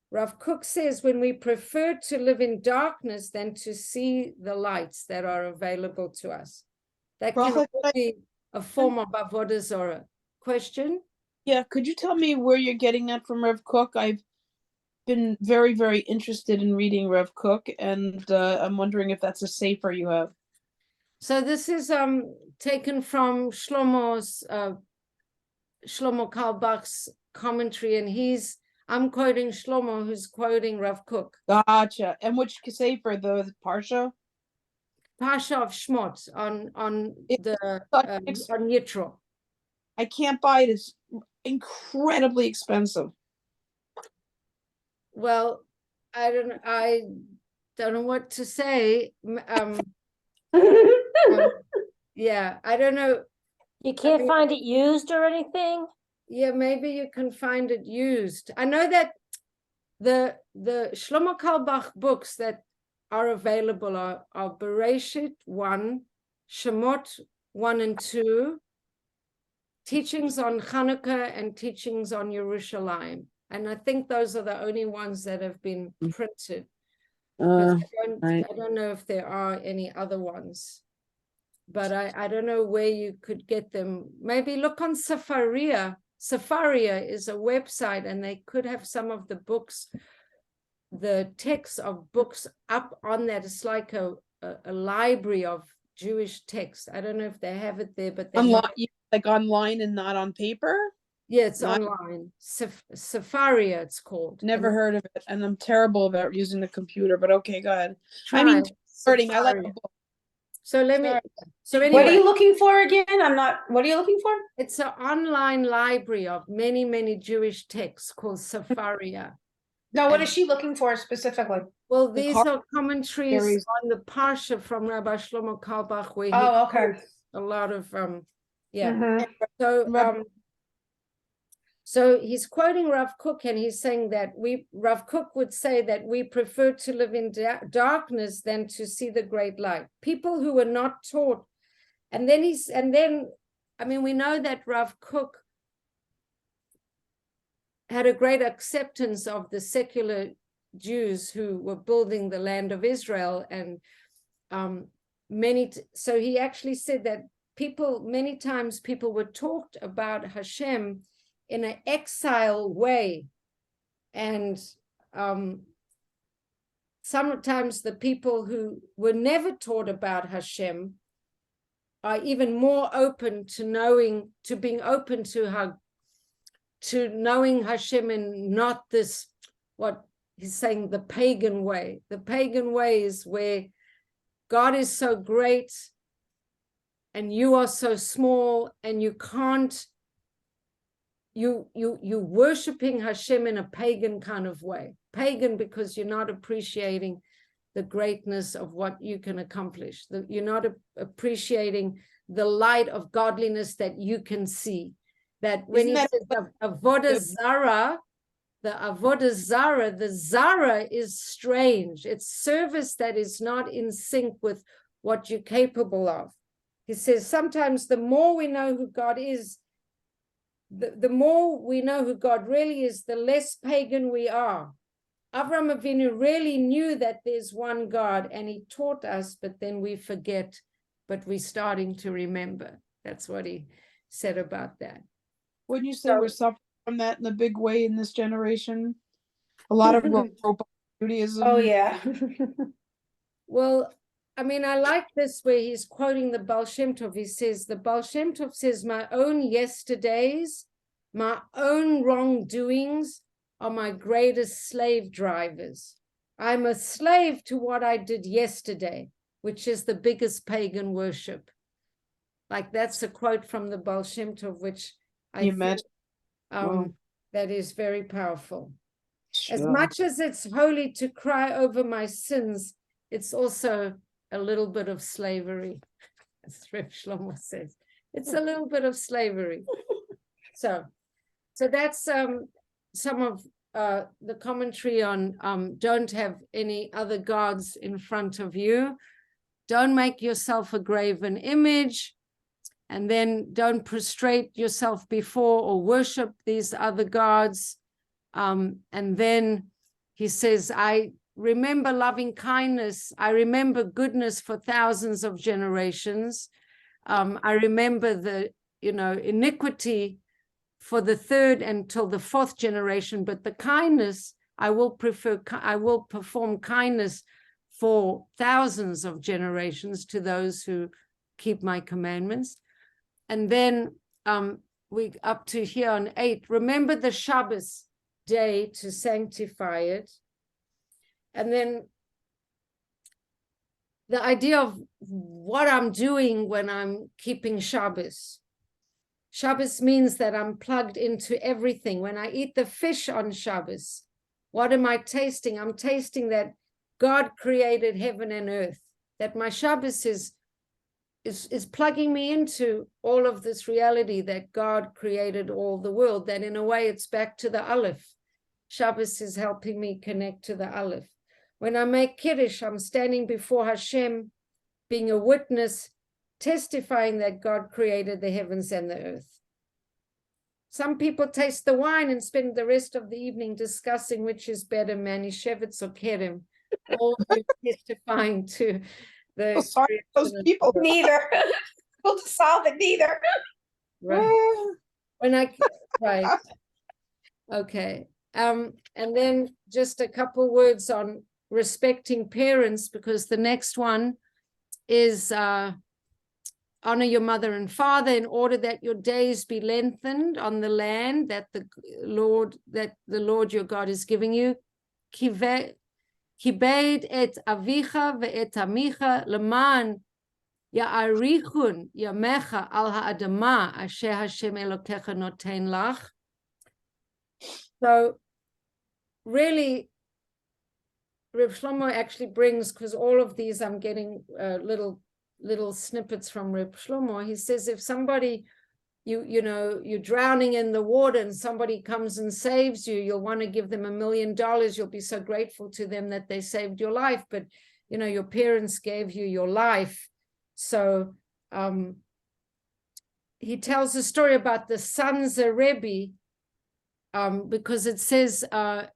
Rav Kook says when we prefer to live in darkness than to see the lights that are available to us. That can Rachel, all be a form of avodah zarah. Question? yeah, could you tell me where you're getting that from Rev Cook? I've been very, very interested in reading Rev Cook, and I'm wondering if that's a safer you have. So this is taken from Shlomo Carlebach's commentary, and I'm quoting Shlomo, who's quoting Rav Kook. Gotcha. And which safer, the Parsha? Parsha of Shmot on It's on Yitro. I can't buy it. It's incredibly expensive. Well, I don't know what to say. Yeah, I don't know. You can't mean- find it used or anything? Yeah, maybe you can find it used. I know that the Shlomo Carlebach books that are available are Bereshit 1, Shemot 1 and 2, teachings on Hanukkah and teachings on Yerushalayim. And I think those are the only ones that have been printed. Because I don't know if there are any other ones. But I don't know where you could get them. Maybe look on Safaria. Safaria is a website, and they could have some of the books, the text of books up on that. It's like a library of Jewish text. I don't know if they have it there, but they Online, have, like online and not on paper? yeah, it's not- online. Safaria, it's called. Never And heard of it, and I'm terrible about using the computer, but okay, go ahead. try I mean, learning, I like Safaria. a book. So let me. Sorry. So What anyway, are you looking for again? What are you looking for? it's an online library of many Jewish texts called Safaria. No, what is And- she looking for specifically? Well, The these are commentaries series. on the Parsha from Rabbi Shlomo Carlebach, where he Oh, okay. quotes a lot of yeah. Mhm. So Rab- so he's quoting Rav Kook, and he's saying that Rav Kook would say that we prefer to live in darkness than to see the great light. People who were not taught, and then I mean, we know that Rav Kook had a great acceptance of the secular Jews who were building the land of Israel, and so he actually said that many times people were taught about Hashem in an exile way, and sometimes the people who were never taught about Hashem are even more open to being open to knowing Hashem in not this, what he's saying, the pagan way. The pagan way is where God is so great and you are so small, and you can't, you worshiping Hashem in a pagan kind of way. Pagan because you're not appreciating the greatness of what you can accomplish. You're not appreciating the light of godliness that you can see. That when he says avodah zarah, the zara is strange. It's service that is not in sync with what you're capable of. He says sometimes the more we know who God is, the more we know who God really is, the less pagan we are. Avraham Avinu really knew that there's one God, and he taught us, but then we forget, but we're starting to remember. That's what he said about that. Wouldn't you say we're suffering from that in a big way in this generation? A lot of robot Judaism. Oh, yeah. Well, I mean, I like this where he's quoting the Baal Shem Tov. He says, the Baal Shem Tov says, my own yesterdays, My own wrongdoings are my greatest slave drivers. I'm a slave to what I did yesterday, which is the biggest pagan worship. Like that's a quote from the Baal Shem Tov, which I You think imagine? Wow. that is very powerful. As Sure. much as it's holy to cry over my sins, it's also a little bit of slavery, as Reb Shlomo says. It's a little bit of slavery. So that's some of the commentary on don't have any other gods in front of you. Don't make yourself a graven image. And then don't prostrate yourself before or worship these other gods. And then he says, I remember loving kindness. I remember goodness for thousands of generations. I remember the, iniquity for the third until the fourth generation, but the kindness, I will perform kindness for thousands of generations to those who keep my commandments. And then we up to here on 8, remember the Shabbos day to sanctify it. And then the idea of what I'm doing when I'm keeping Shabbos. Shabbos means that I'm plugged into everything. When I eat the fish on Shabbos, what am I tasting? I'm tasting that God created heaven and earth, that my Shabbos is plugging me into all of this reality that God created all the world, that in a way it's back to the Aleph. Shabbos is helping me connect to the Aleph. When I make Kiddush, I'm standing before Hashem, being a witness, testifying that God created the heavens and the earth. Some people taste the wine and spend the rest of the evening discussing which is better, Manischewitz or Kerem, all testifying to the... Oh, sorry, those people. Neither. We'll solve it neither. Right. Right. Okay. And then just a couple words on respecting parents, because the next one is honor your mother and father in order that your days be lengthened on the land that the Lord your God is giving you. Kibed et avicha ve'et amicha leman ya'arichun yamecha al ha'adama asher Hashem Elokecha noten lach. So really, Reb Shlomo actually brings, because all of these I'm getting little snippets from Reb Shlomo. He says if somebody, you're drowning in the water and somebody comes and saves you, you'll want to give them $1 million. You'll be so grateful to them that they saved your life. But, your parents gave you your life. So he tells a story about the sons of Rebbe, because it says,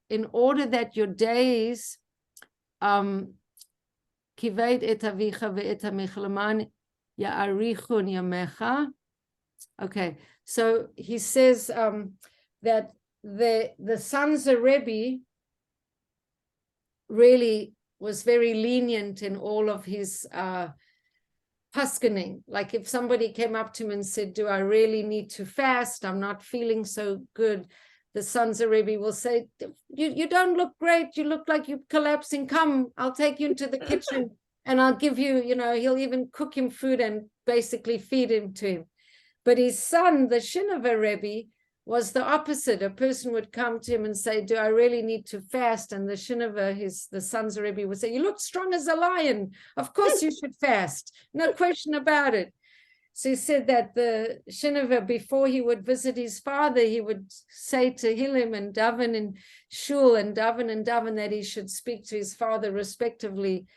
in order that your days, Kived et avicha ve'et amicha leman ya'arichun yamecha. Okay, so he says that the sons of Rebbe really was very lenient in all of his paskening. Like if somebody came up to him and said, do I really need to fast? I'm not feeling so good. The sons of Rebbe will say, you don't look great. You look like you're collapsing. Come, I'll take you into the kitchen and I'll give you, he'll even cook him food and basically feed him to him. But his son, the Shinova Rebbe, was the opposite. A person would come to him and say, do I really need to fast? And the Shinova, the sons of Rebbe, would say, you look strong as a lion. Of course you should fast. No question about it. So he said that the Shinova, before he would visit his father, he would say to Hillel and Daven and Shul and Daven that he should speak to his father respectfully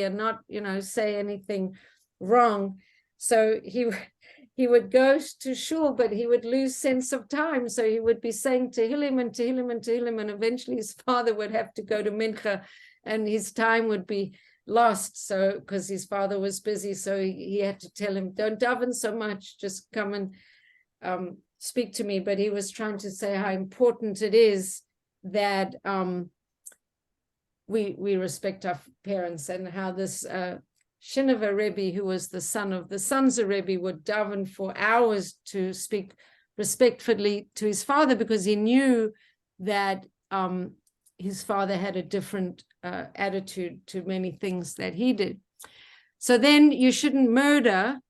and not, say anything wrong. So he would go to Shul, but he would lose sense of time. So he would be saying to Hillel and to Hillel and to Hillel, and eventually his father would have to go to Mincha and his time would be lost, so because his father was busy, so he had to tell him, don't daven so much, just come and speak to me. But he was trying to say how important it is that we respect our parents, and how this Shinova Rebbe, who was the son of the sons of Rebbe, would daven for hours to speak respectfully to his father, because he knew that his father had a different attitude to many things that he did. So then you shouldn't murder.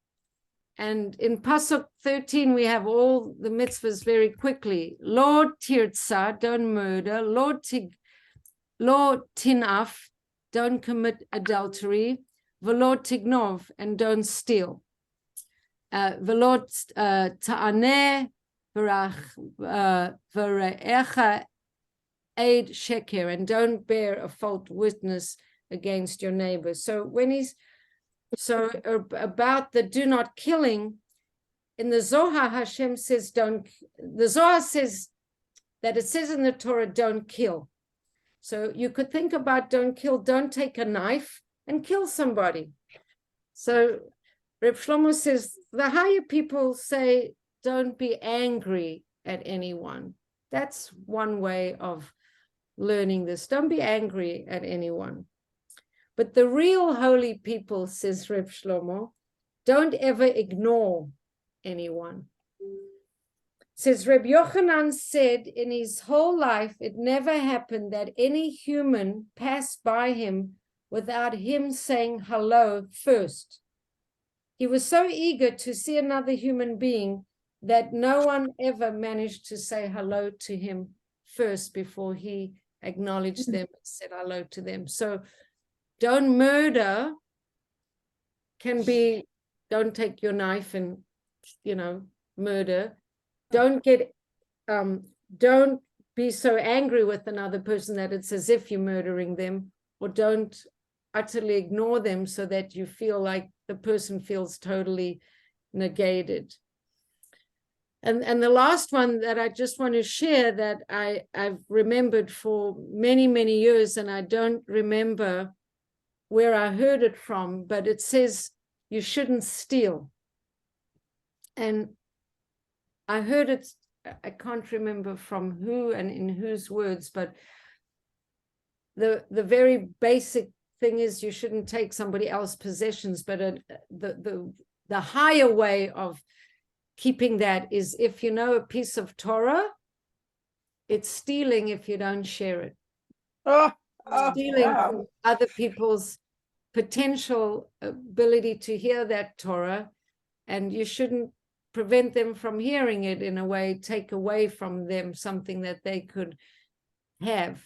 And in Pasuk 13, we have all the mitzvahs very quickly. Lo tirtza, don't murder. Lo tinaf, don't commit adultery. Velo tignov, and don't steal. Velo ta'aneh v're'echa aid sheker, and don't bear a false witness against your neighbor. So when about the do not killing, in the Zohar, Hashem says the Zohar says that it says in the Torah, don't kill. So you could think about don't kill, don't take a knife and kill somebody. So Reb Shlomo says the higher people say don't be angry at anyone. That's one way of learning this. Don't be angry at anyone. But the real holy people, says Reb Shlomo, don't ever ignore anyone. Says Reb Yochanan said in his whole life, it never happened that any human passed by him without him saying hello first. He was so eager to see another human being that no one ever managed to say hello to him first before he acknowledged them and said hello to them. So don't murder can be, don't take your knife and, murder. Don't be so angry with another person that it's as if you're murdering them, or don't utterly ignore them so that you feel like the person feels totally negated. And the last one that I just want to share that I've remembered for many, many years, and I don't remember where I heard it from, but it says you shouldn't steal. And I heard it, I can't remember from who and in whose words, but the very basic thing is you shouldn't take somebody else's possessions, but the higher way of keeping that is, if you know a piece of Torah, it's stealing if you don't share it. Stealing from other people's potential ability to hear that Torah, and you shouldn't prevent them from hearing it, in a way, take away from them something that they could have.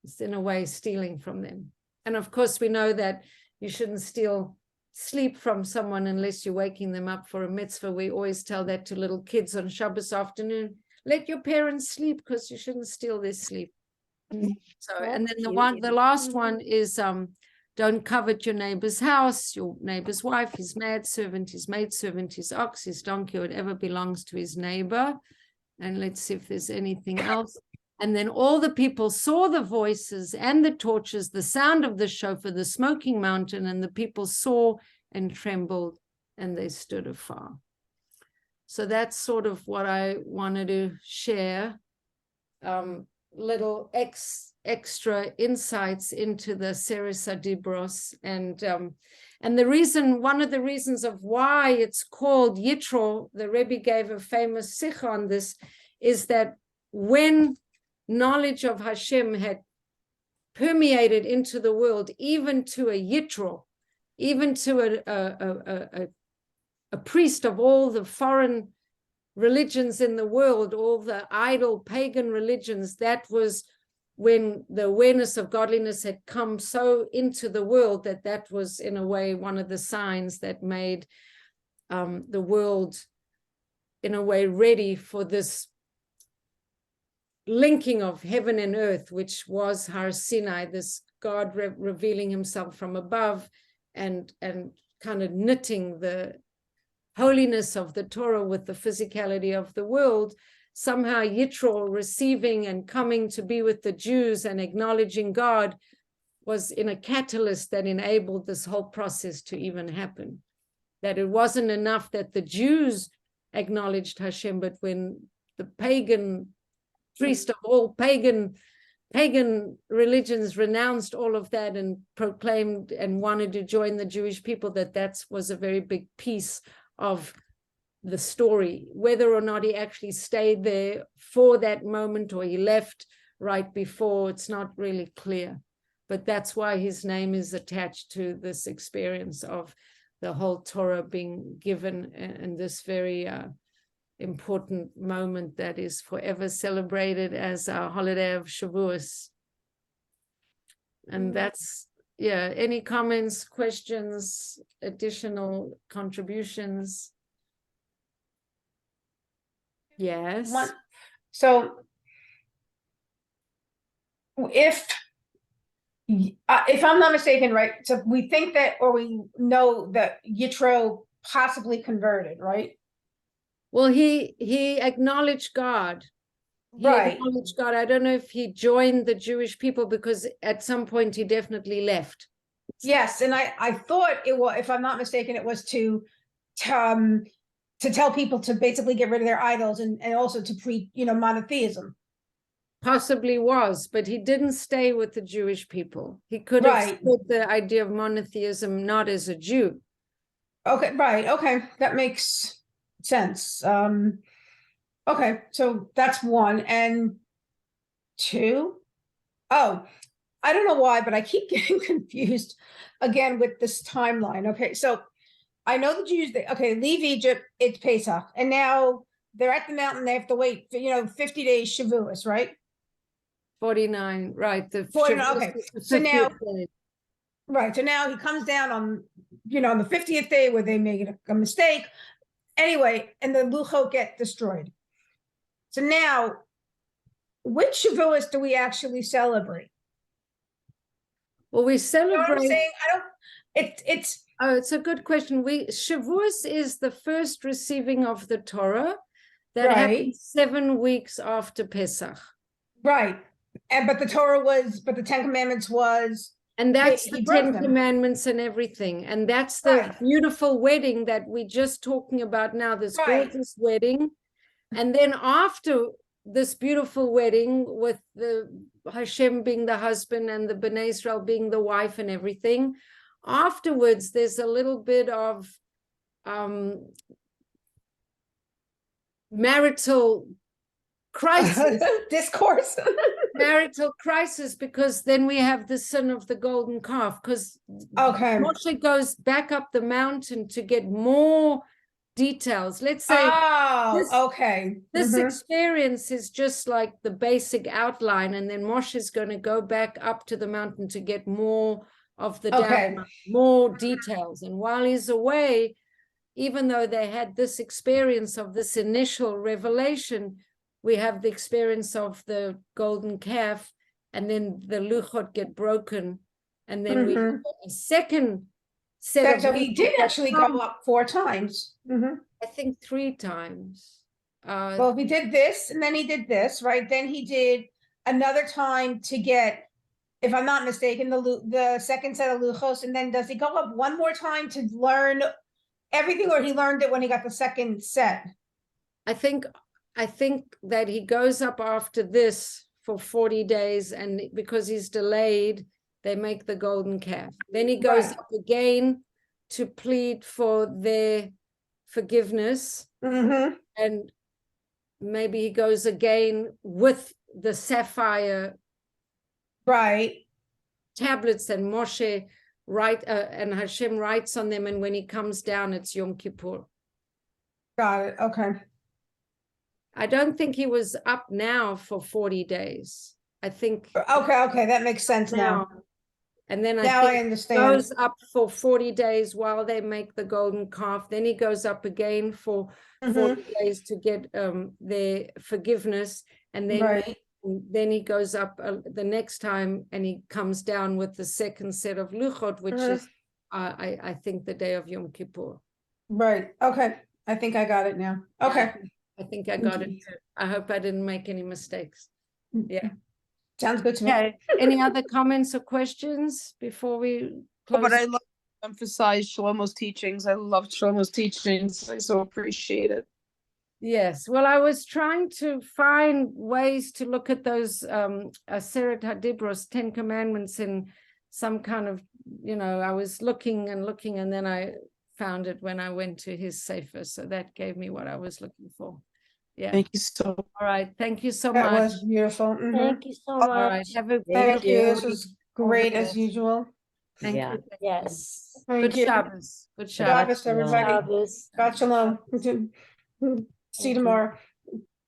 It's in a way stealing from them. And of course, we know that you shouldn't steal sleep from someone unless you're waking them up for a mitzvah. We always tell that to little kids on Shabbos afternoon. Let your parents sleep, because you shouldn't steal their sleep. So, and then the last one is don't covet your neighbor's house, your neighbor's wife, his maidservant, his maidservant, his ox, his donkey, whatever belongs to his neighbor. And let's see if there's anything else. And then all the people saw the voices and the torches, the sound of the shofar, the smoking mountain, and the people saw and trembled, and they stood afar. So that's sort of what I wanted to share. Little extra insights into the Seres Adibros, and the reason, one of the reasons of why it's called Yitro, the Rebbe gave a famous sikh on this, is that when knowledge of Hashem had permeated into the world, even to a Yitro, even to a priest of all the foreign religions in the world, all the idol pagan religions, that was when the awareness of godliness had come so into the world that was in a way one of the signs that made the world in a way ready for this linking of heaven and earth, which was Har Sinai, this God revealing himself from above and kind of knitting the holiness of the Torah with the physicality of the world. Somehow Yitro receiving and coming to be with the Jews and acknowledging God was in a catalyst that enabled this whole process to even happen. That it wasn't enough that the Jews acknowledged Hashem, but when the pagan priest of all pagan religions renounced all of that and proclaimed and wanted to join the Jewish people, that was a very big piece of the story. Whether or not he actually stayed there for that moment or he left right before, it's not really clear. But that's why his name is attached to this experience of the whole Torah being given in this very important moment that is forever celebrated as our holiday of Shavuos. And that's, yeah, any comments, questions, additional contributions? Yes. So if I'm not mistaken, right? So we think that, or we know that Yitro possibly converted, right? Well, he acknowledged God. He Right. acknowledged God. I don't know if he joined the Jewish people, because at some point he definitely left. Yes, and I thought it was, if I'm not mistaken, it was to tell people to basically get rid of their idols and also to preach, monotheism. Possibly was, but he didn't stay with the Jewish people. He could have Right. said the idea of monotheism not as a Jew. Okay, right. Okay, that makes sense. Okay, so that's one. And two, oh, I don't know why, but I keep getting confused again with this timeline. Okay, so I know the Jews, they leave Egypt, it's Pesach, and now they're at the mountain, they have to wait for, 50 days Shavuos, right? 49, right. The 49, okay. So now, 50th day. right, so now he comes down on, on the 50th day where they made a mistake. Anyway, and the Luchot get destroyed. So now, which Shavuos do we actually celebrate? Well, we You know celebrate. what I'm saying? It's Oh, it's a good question. Shavuos is the first receiving of the Torah that Right. happens 7 weeks after Pesach. right. But the Torah was, but the Ten Commandments was, And that's he the broke 10 them. Commandments and everything. And that's the Right. beautiful wedding that we're just talking about now, this Right. gorgeous wedding. And then after this beautiful wedding, with the Hashem being the husband and the Bnei Israel being the wife and everything, afterwards there's a little bit of marital crisis. discourse. Marital crisis, because then we have the sin of the golden calf, because Okay. Moshe goes back up the mountain to get more details. Let's say this- Okay. this Mhm. experience is just like the basic outline, and then Moshe is going to go back up to the mountain to get more of the Okay. down, more details. And while he's away, even though they had this experience of this initial revelation, we have the experience of the golden calf, and then the luchot get broken, and then we have a second set So of he luchot did that actually come, go up 4 times. Mhm. I think 3 times. Well, he did this, and then he did this, right? Then he did another time to get, if I'm not mistaken, the second set of luchos, and then does he go up one more time to learn everything, or he learned it when he got the second set? I think that he goes up after this for 40 days, and because he's delayed, they make the golden calf. Then he goes Right. up again to plead for their forgiveness, Mhm. and maybe he goes again with the sapphire Right. tablets, and Moshe and Hashem writes on them, and when he comes down, it's Yom Kippur. Got it. Okay. I don't think he was up now for 40 days. I think Okay, that makes sense now. And then I Now think I he understand. goes up for 40 days while they make the golden calf. Then he goes up again for 40 days to get their forgiveness. And then he goes up the next time, and he comes down with the second set of luchot, which is, I think, the day of Yom Kippur. Right. Okay. I think I got it now. Okay. I think I got it too. I hope I didn't make any mistakes. Yeah. Sounds good to me. Okay. Any other comments or questions before we close? But I love to emphasize Shlomo's teachings. I love Shlomo's teachings. I so appreciate it. Yes. Well, I was trying to find ways to look at those Aseret HaDibros, 10 Commandments, in some kind of, I was looking, and then I found it when I went to his Sefer. So that gave me what I was looking for. Yeah. Thank you so All right. Thank you so That much. was beautiful. Mhm. Thank you so All right. much. Have a Thank beautiful you. This week. was All the great as best. usual. Thank Yeah. you. Yes. Thank Good you. Shabbos. Good Shabbos. Shabbos, everybody. Shabbos. Shabbat shalom. See you Thank you. tomorrow.